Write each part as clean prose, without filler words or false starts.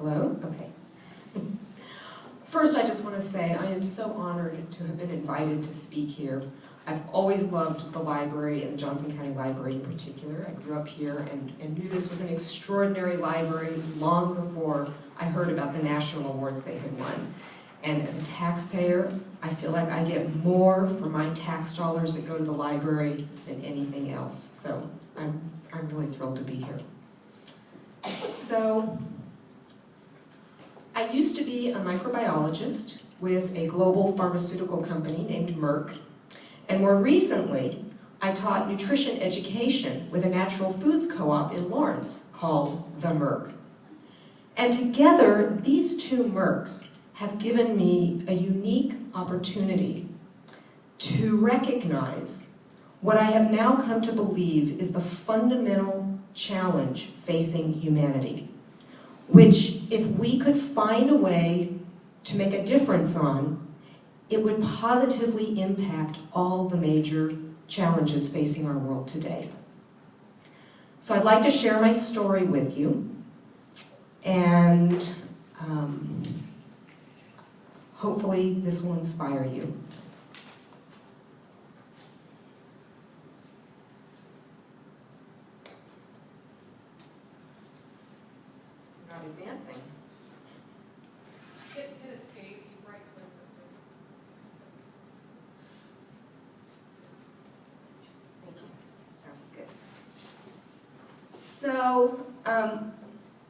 Hello? Okay. First, I just want to say I am so honored to have been invited to speak here. I've always loved the library and the Johnson County Library in particular. I grew up here and knew this was an extraordinary library long before I heard about the national awards they had won. And as a taxpayer, I feel like I get more for my tax dollars that go to the library than anything else. So I'm really thrilled to be here. So, I used to be a microbiologist with a global pharmaceutical company named Merck, and more recently, I taught nutrition education with a natural foods co-op in Lawrence called the Merc. And together, these two Mercs have given me a unique opportunity to recognize what I have now come to believe is the fundamental challenge facing humanity, which, if we could find a way to make a difference on, it would positively impact all the major challenges facing our world today. So I'd like to share my story with you, and hopefully this will inspire you. It's not advancing. Hit escape, you right click. Thank you. So good. So,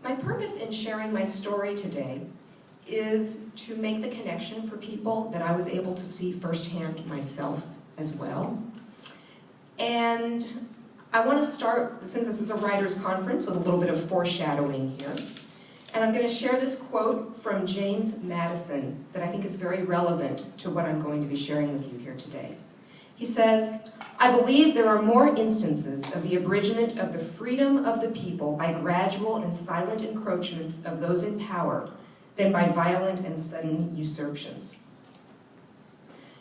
my purpose in sharing my story today is to make the connection for people that I was able to see firsthand myself as well. And I want to start, since this is a writer's conference, with a little bit of foreshadowing here. And I'm going to share this quote from James Madison that I think is very relevant to what I'm going to be sharing with you here today. He says, "I believe there are more instances of the abridgment of the freedom of the people by gradual and silent encroachments of those in power than by violent and sudden usurpations."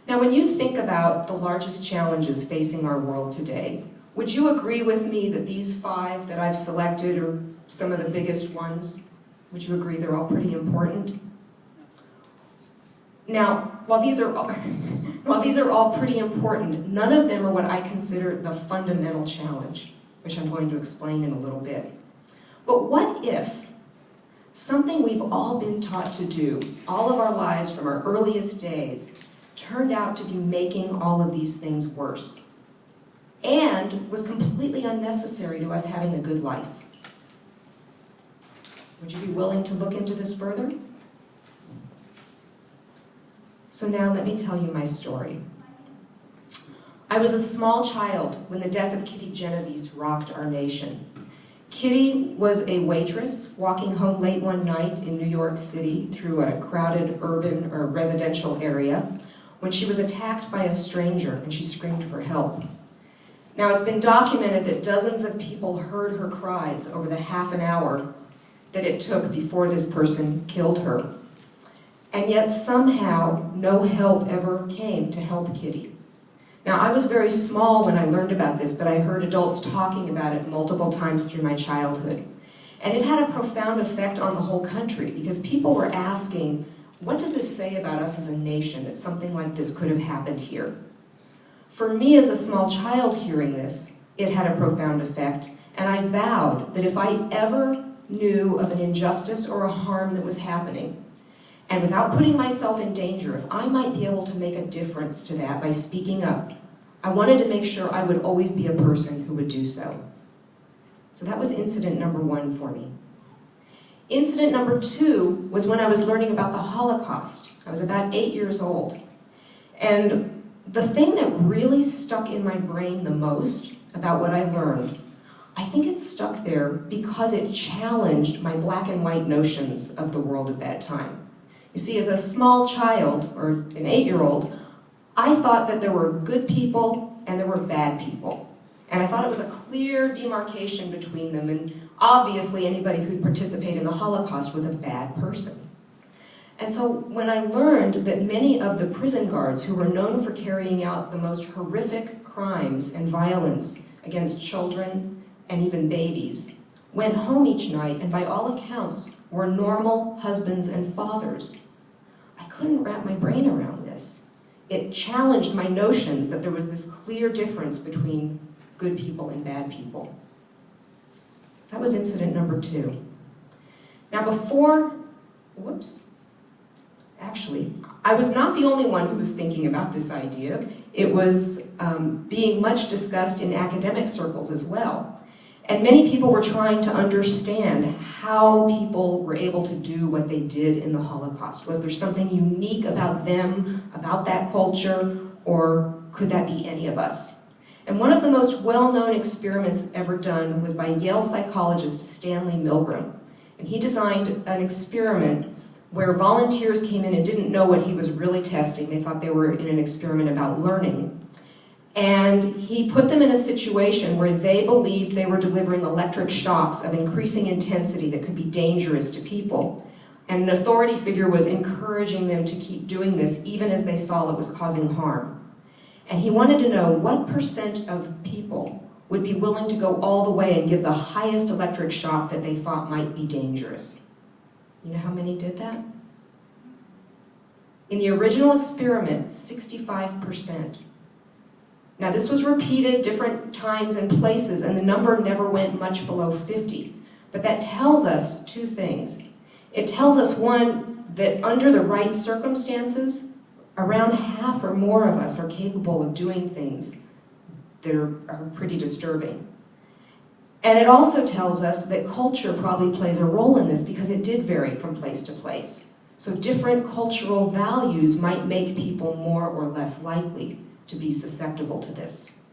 Now, when you think about the largest challenges facing our world today, would you agree with me that these 5 that I've selected are some of the biggest ones? Would you agree they're all pretty important? Now, while these are all pretty important, none of them are what I consider the fundamental challenge, which I'm going to explain in a little bit. But what if something we've all been taught to do all of our lives from our earliest days turned out to be making all of these things worse and was completely unnecessary to us having a good life? Would you be willing to look into this further? So now let me tell you my story. I was a small child when the death of Kitty Genovese rocked our nation. Kitty was a waitress walking home late one night in New York City through a crowded urban or residential area when she was attacked by a stranger and she screamed for help. Now, it's been documented that dozens of people heard her cries over the half an hour that it took before this person killed her. And yet somehow no help ever came to help Kitty. Now, I was very small when I learned about this, but I heard adults talking about it multiple times through my childhood. And it had a profound effect on the whole country because people were asking, what does this say about us as a nation that something like this could have happened here? For me as a small child hearing this, it had a profound effect, and I vowed that if I ever knew of an injustice or a harm that was happening, and without putting myself in danger, if I might be able to make a difference to that by speaking up, I wanted to make sure I would always be a person who would do so. So that was incident number 1 for me. Incident number 2 was when I was learning about the Holocaust. I was about 8 years old. And the thing that really stuck in my brain the most about what I learned, I think it stuck there because it challenged my black and white notions of the world at that time. You see, as a small child, or an 8-year-old, I thought that there were good people and there were bad people. And I thought it was a clear demarcation between them, and obviously anybody who participated in the Holocaust was a bad person. And so when I learned that many of the prison guards who were known for carrying out the most horrific crimes and violence against children and even babies went home each night and by all accounts were normal husbands and fathers. I couldn't wrap my brain around this. It challenged my notions that there was this clear difference between good people and bad people. That was incident number 2. Now actually, I was not the only one who was thinking about this idea. It was being much discussed in academic circles as well. And many people were trying to understand how people were able to do what they did in the Holocaust. Was there something unique about them, about that culture, or could that be any of us? And one of the most well-known experiments ever done was by Yale psychologist Stanley Milgram. And he designed an experiment where volunteers came in and didn't know what he was really testing. They thought they were in an experiment about learning. And he put them in a situation where they believed they were delivering electric shocks of increasing intensity that could be dangerous to people. And an authority figure was encouraging them to keep doing this even as they saw it was causing harm. And he wanted to know what % of people would be willing to go all the way and give the highest electric shock that they thought might be dangerous. You know how many did that? In the original experiment, 65%. Now this was repeated different times and places, and the number never went much below 50. But that tells us 2 things. It tells us, one, that under the right circumstances, around half or more of us are capable of doing things that are pretty disturbing. And it also tells us that culture probably plays a role in this because it did vary from place to place. So different cultural values might make people more or less likely to be susceptible to this.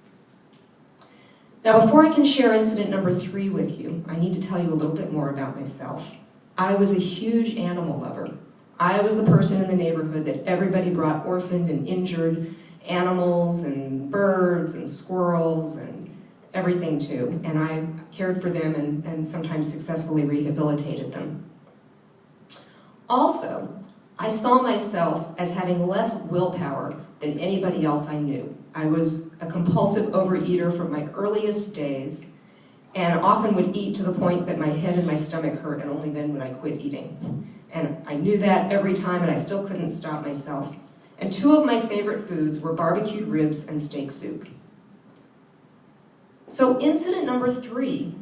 Now, before I can share incident number 3 with you, I need to tell you a little bit more about myself. I was a huge animal lover. I was the person in the neighborhood that everybody brought orphaned and injured animals and birds and squirrels and everything to, and I cared for them and sometimes successfully rehabilitated them. Also, I saw myself as having less willpower than anybody else I knew. I was a compulsive overeater from my earliest days, and often would eat to the point that my head and my stomach hurt, and only then would I quit eating. And I knew that every time, and I still couldn't stop myself. And 2 of my favorite foods were barbecued ribs and steak soup. So incident number 3,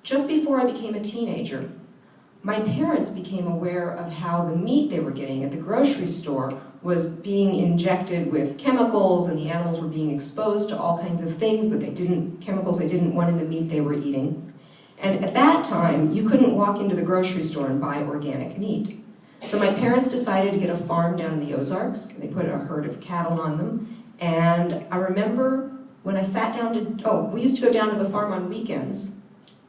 just before I became a teenager, my parents became aware of how the meat they were getting at the grocery store was being injected with chemicals, and the animals were being exposed to all kinds of things chemicals they didn't want in the meat they were eating. And at that time, you couldn't walk into the grocery store and buy organic meat. So my parents decided to get a farm down in the Ozarks. They put a herd of cattle on them. And I remember when I sat down we used to go down to the farm on weekends,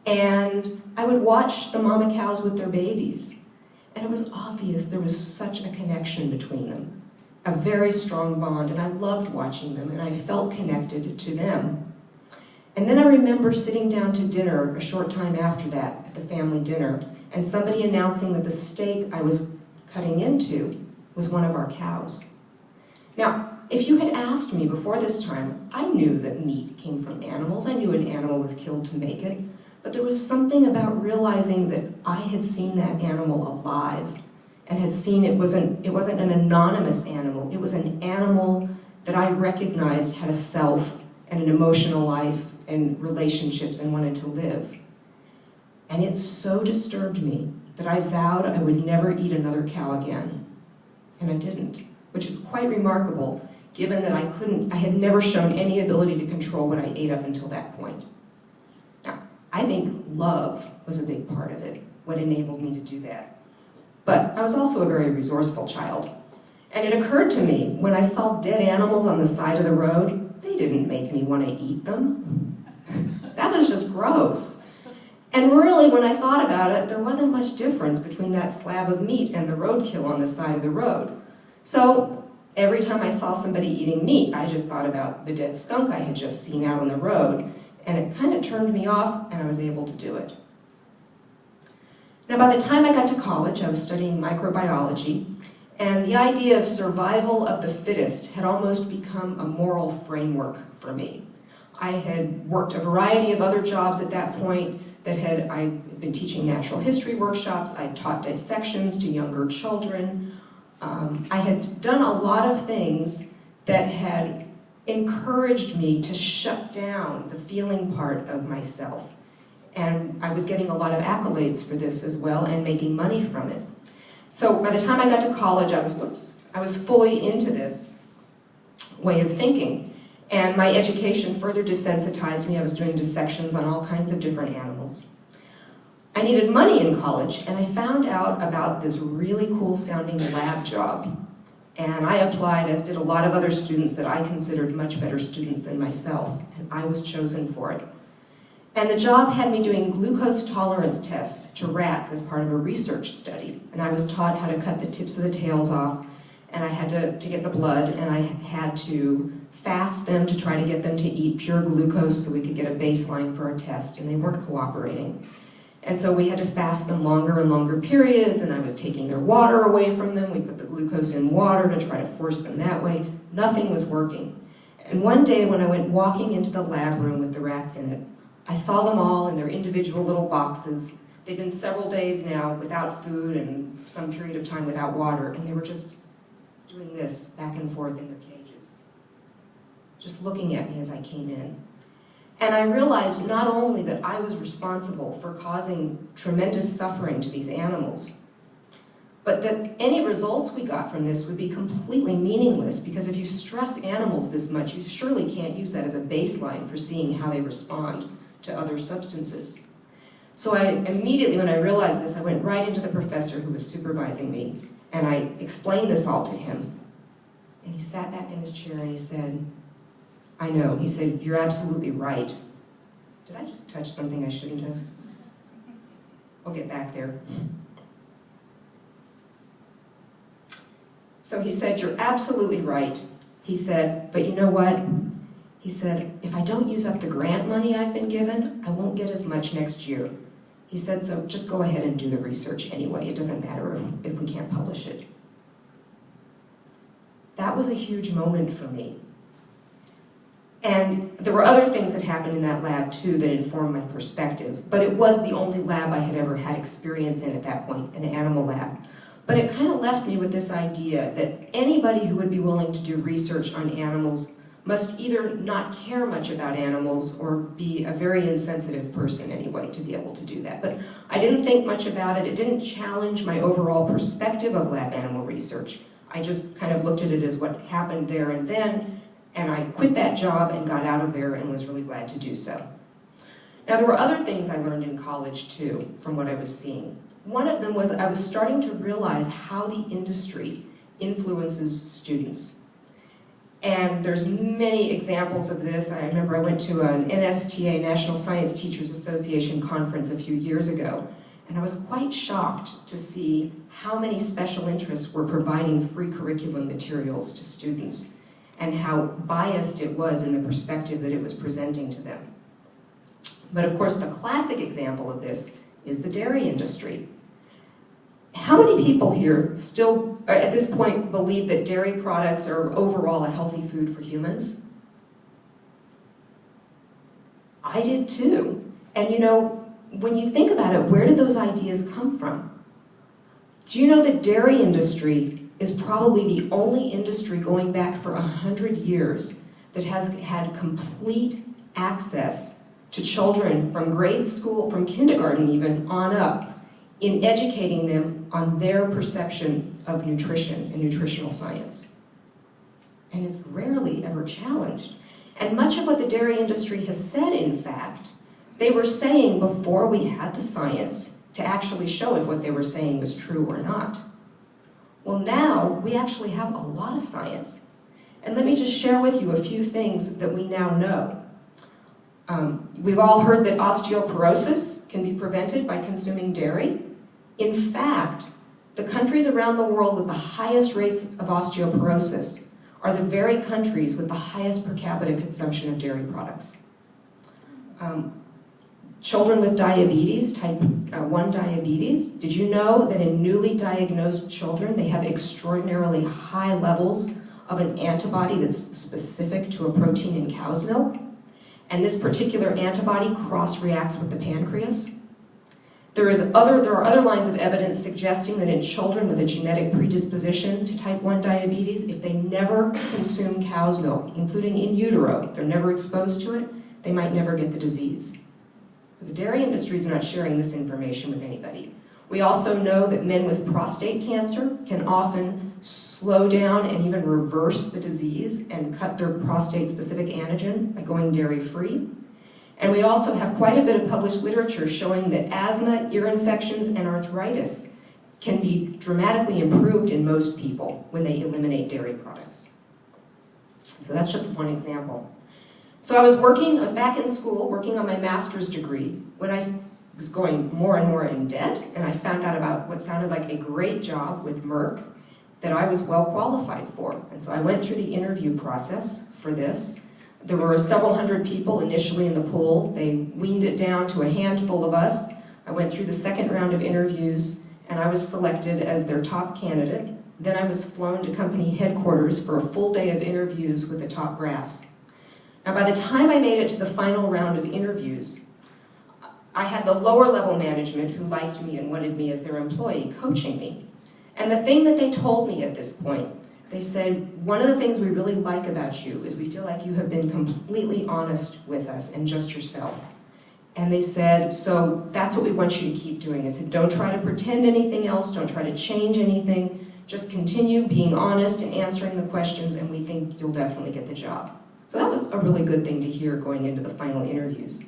and I would watch the mama cows with their babies. And it was obvious there was such a connection between them, a very strong bond, and I loved watching them, and I felt connected to them. And then I remember sitting down to dinner a short time after that, at the family dinner, and somebody announcing that the steak I was cutting into was one of our cows. Now, if you had asked me before this time, I knew that meat came from animals. I knew an animal was killed to make it. But there was something about realizing that I had seen that animal alive and had seen it wasn't an anonymous animal. It was an animal that I recognized had a self and an emotional life and relationships and wanted to live. And it so disturbed me that I vowed I would never eat another cow again. And I didn't, which is quite remarkable given that I had never shown any ability to control what I ate up until that point. I think love was a big part of it, what enabled me to do that. But I was also a very resourceful child. And it occurred to me, when I saw dead animals on the side of the road, they didn't make me want to eat them. That was just gross. And really, when I thought about it, there wasn't much difference between that slab of meat and the roadkill on the side of the road. So every time I saw somebody eating meat, I just thought about the dead skunk I had just seen out on the road. And it kind of turned me off, and I was able to do it. Now, by the time I got to college, I was studying microbiology, and the idea of survival of the fittest had almost become a moral framework for me. I had worked a variety of other jobs at that point I'd been teaching natural history workshops, I taught dissections to younger children. I had done a lot of things that had encouraged me to shut down the feeling part of myself. And I was getting a lot of accolades for this as well and making money from it. So by the time I got to college, I was fully into this way of thinking. And my education further desensitized me. I was doing dissections on all kinds of different animals. I needed money in college, and I found out about this really cool sounding lab job. And I applied, as did a lot of other students that I considered much better students than myself, and I was chosen for it. And the job had me doing glucose tolerance tests to rats as part of a research study. And I was taught how to cut the tips of the tails off, and I had to get the blood, and I had to fast them to try to get them to eat pure glucose so we could get a baseline for our test, and they weren't cooperating. And so we had to fast them longer and longer periods, and I was taking their water away from them. We put the glucose in water to try to force them that way. Nothing was working. And one day when I went walking into the lab room with the rats in it, I saw them all in their individual little boxes. They'd been several days now without food and some period of time without water, and they were just doing this back and forth in their cages, just looking at me as I came in. And I realized not only that I was responsible for causing tremendous suffering to these animals, but that any results we got from this would be completely meaningless, because if you stress animals this much, you surely can't use that as a baseline for seeing how they respond to other substances. So I immediately, when I realized this, I went right into the professor who was supervising me, and I explained this all to him. And he sat back in his chair and he said, I know. He said, you're absolutely right. Did I just touch something I shouldn't have? I'll get back there. So he said, you're absolutely right. He said, but you know what? He said, if I don't use up the grant money I've been given, I won't get as much next year. He said, so just go ahead and do the research anyway. It doesn't matter if we can't publish it. That was a huge moment for me. And there were other things that happened in that lab too that informed my perspective, but it was the only lab I had ever had experience in at that point, an animal lab. But it kind of left me with this idea that anybody who would be willing to do research on animals must either not care much about animals or be a very insensitive person anyway to be able to do that. But I didn't think much about it. It didn't challenge my overall perspective of lab animal research. I just kind of looked at it as what happened there and then, and I quit that job and got out of there and was really glad to do so. Now, there were other things I learned in college too from what I was seeing. One of them was I was starting to realize how the industry influences students. And there's many examples of this. I remember I went to an NSTA, National Science Teachers Association conference a few years ago, and I was quite shocked to see how many special interests were providing free curriculum materials to students and how biased it was in the perspective that it was presenting to them. But of course, the classic example of this is the dairy industry. How many people here still, at this point, believe that dairy products are overall a healthy food for humans? I did too. And you know, when you think about it, where did those ideas come from? Do you know that dairy industry is probably the only industry going back for 100 years that has had complete access to children from grade school, from kindergarten even, on up, in educating them on their perception of nutrition and nutritional science. And it's rarely ever challenged. And much of what the dairy industry has said, in fact, they were saying before we had the science to actually show if what they were saying was true or not. Well, now we actually have a lot of science. And let me just share with you a few things that we now know. We've all heard that osteoporosis can be prevented by consuming dairy. In fact, the countries around the world with the highest rates of osteoporosis are the very countries with the highest per capita consumption of dairy products. Children with diabetes, type 1 diabetes, did you know that in newly diagnosed children, they have extraordinarily high levels of an antibody that's specific to a protein in cow's milk? and this particular antibody cross-reacts with the pancreas. There are other lines of evidence suggesting that in children with a genetic predisposition to type 1 diabetes, if they never consume cow's milk, including in utero, they're never exposed to it, they might never get the disease. But the dairy industry is not sharing this information with anybody. We also know that men with prostate cancer can often slow down and even reverse the disease and cut their prostate-specific antigen by going dairy-free. And we also have quite a bit of published literature showing that asthma, ear infections, and arthritis can be dramatically improved in most people when they eliminate dairy products. So that's just one example. So I was back in school working on my master's degree when I was going more and more in debt, and I found out about what sounded like a great job with Merck that I was well qualified for. And so I went through the interview process for this. There were several hundred people initially in the pool. They weaned it down to a handful of us. I went through the second round of interviews, and I was selected as their top candidate. Then I was flown to company headquarters for a full day of interviews with the top brass. Now, by the time I made it to the final round of interviews, I had the lower level management who liked me and wanted me as their employee coaching me. And the thing that they told me at this point, they said, one of the things we really like about you is we feel like you have been completely honest with us and just yourself. And they said, so that's what we want you to keep doing. They said, don't try to pretend anything else, don't try to change anything, just continue being honest and answering the questions, and we think you'll definitely get the job. So that was a really good thing to hear going into the final interviews.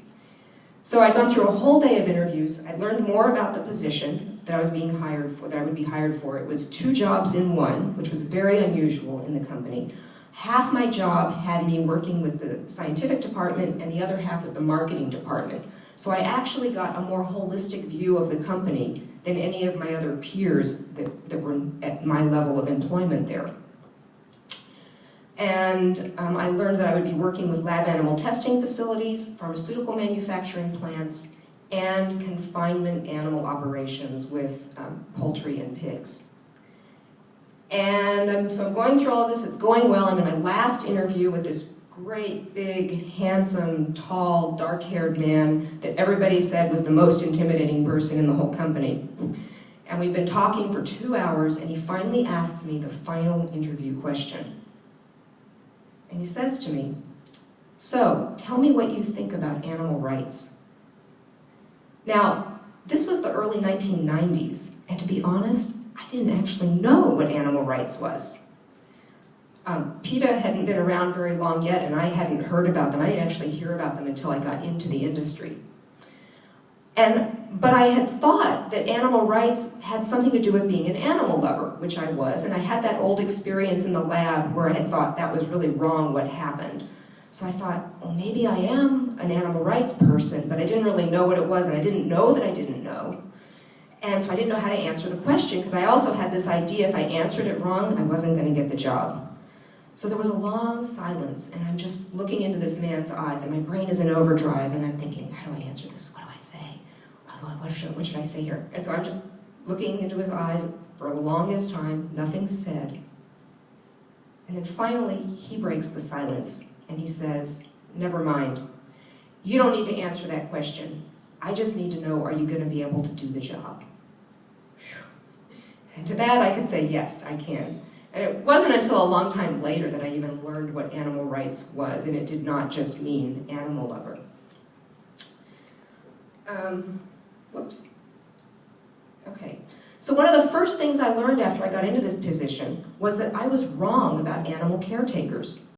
So I'd gone through a whole day of interviews. I learned more about the position that I was being hired for, that I would be hired for. It was 2 jobs in one, which was very unusual in the company. Half my job had me working with the scientific department and the other half with the marketing department. So I actually got a more holistic view of the company than any of my other peers that were at my level of employment there. And I learned that I would be working with lab animal testing facilities, pharmaceutical manufacturing plants, and confinement animal operations with poultry and pigs. And so I'm going through all of this, it's going well. I'm in my last interview with this great, big, handsome, tall, dark-haired man that everybody said was the most intimidating person in the whole company. And we've been talking for 2 hours, and he finally asks me the final interview question. And he says to me, so, tell me what you think about animal rights. Now, this was the early 1990s, and to be honest, I didn't actually know what animal rights was. PETA hadn't been around very long yet, and I hadn't heard about them. I didn't actually hear about them until I got into the industry. But I had thought that animal rights had something to do with being an animal lover, which I was, and I had that old experience in the lab where I had thought that was really wrong what happened. So I thought, well, maybe I am an animal rights person, but I didn't really know what it was, and I didn't know that I didn't know. And so I didn't know how to answer the question, because I also had this idea if I answered it wrong, I wasn't going to get the job. So there was a long silence, and I'm just looking into this man's eyes, and my brain is in overdrive, and I'm thinking, how do I answer this? What do I say? What should I say here? And so I'm just looking into his eyes for the longest time, nothing said. And then finally, he breaks the silence, and he says, never mind. You don't need to answer that question. I just need to know, are you going to be able to do the job? And to that, I could say, yes, I can. And it wasn't until a long time later that I even learned what animal rights was, and it did not just mean animal lover. Whoops. Okay. So one of the first things I learned after I got into this position was that I was wrong about animal caretakers.